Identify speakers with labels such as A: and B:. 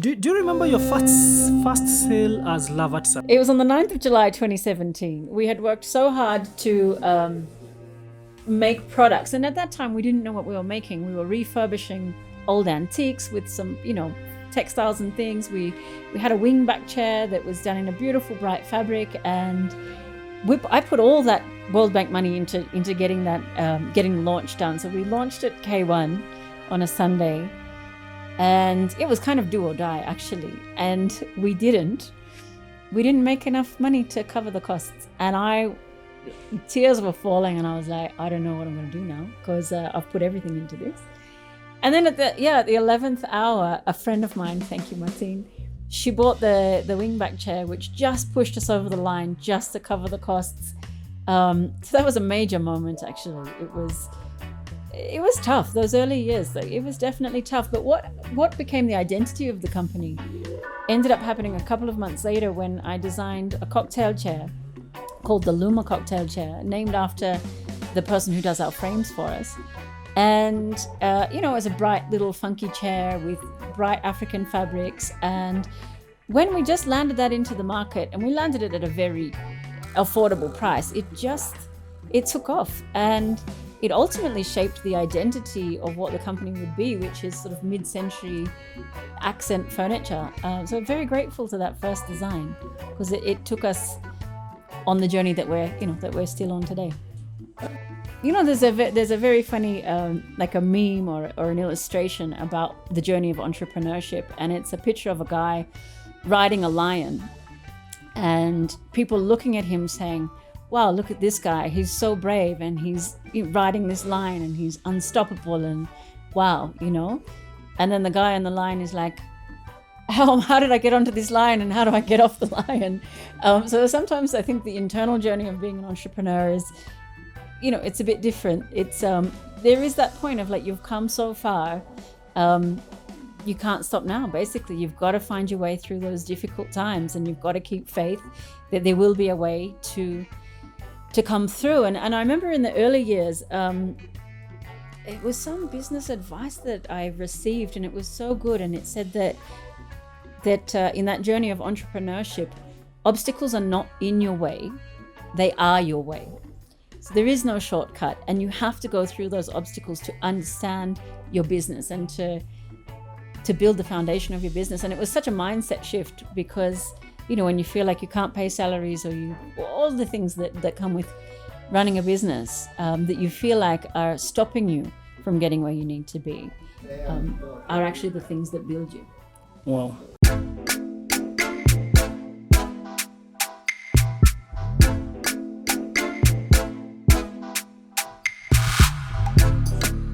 A: Do you remember your first sale as Love Artisan?
B: It was on the 9th of July 2017. We had worked so hard to make products, and at that time we didn't know what we were making. We were refurbishing old antiques with some, textiles and things. We had a wingback chair that was done in a beautiful bright fabric, and I put all that World Bank money into getting that getting the launch done. So we launched at K1 on a Sunday, and it was kind of do or die actually. And we didn't make enough money to cover the costs, and tears were falling, and I was like, I don't know what I'm going to do now, because I've put everything into this. And then at the 11th hour, a friend of mine, thank you Martine, she bought the wingback chair, which just pushed us over the line just to cover the costs. So that was a major moment actually. It was tough, those early years. It was definitely tough. But what became the identity of the company ended up happening a couple of months later, when I designed a cocktail chair called the Luma cocktail chair, named after the person who does our frames for us. And it was a bright little funky chair with bright African fabrics. And when we just landed that into the market, and we landed it at a very affordable price, it took off, and it ultimately shaped the identity of what the company would be, which is sort of mid-century accent furniture. So I'm very grateful to that first design, because it took us on the journey that we're still on today. There's a very funny like a meme or an illustration about the journey of entrepreneurship, and it's a picture of a guy riding a lion, and people looking at him saying, wow, look at this guy, he's so brave, and he's riding this lion, and he's unstoppable, and wow, and then the guy on the lion is like, how did I get onto this lion, and how do I get off the lion? So sometimes I think the internal journey of being an entrepreneur is, it's a bit different. It's there is that point of like, you've come so far, you can't stop now. Basically, you've got to find your way through those difficult times, and you've got to keep faith that there will be a way to come through. And I remember in the early years, it was some business advice that I received, and it was so good, and it said that in that journey of entrepreneurship, obstacles are not in your way, they are your way. So there is no shortcut, and you have to go through those obstacles to understand your business and to build the foundation of your business. And it was such a mindset shift, because when you feel like you can't pay salaries, or all the things that come with running a business, that you feel like are stopping you from getting where you need to be, are actually the things that build you.
A: Wow.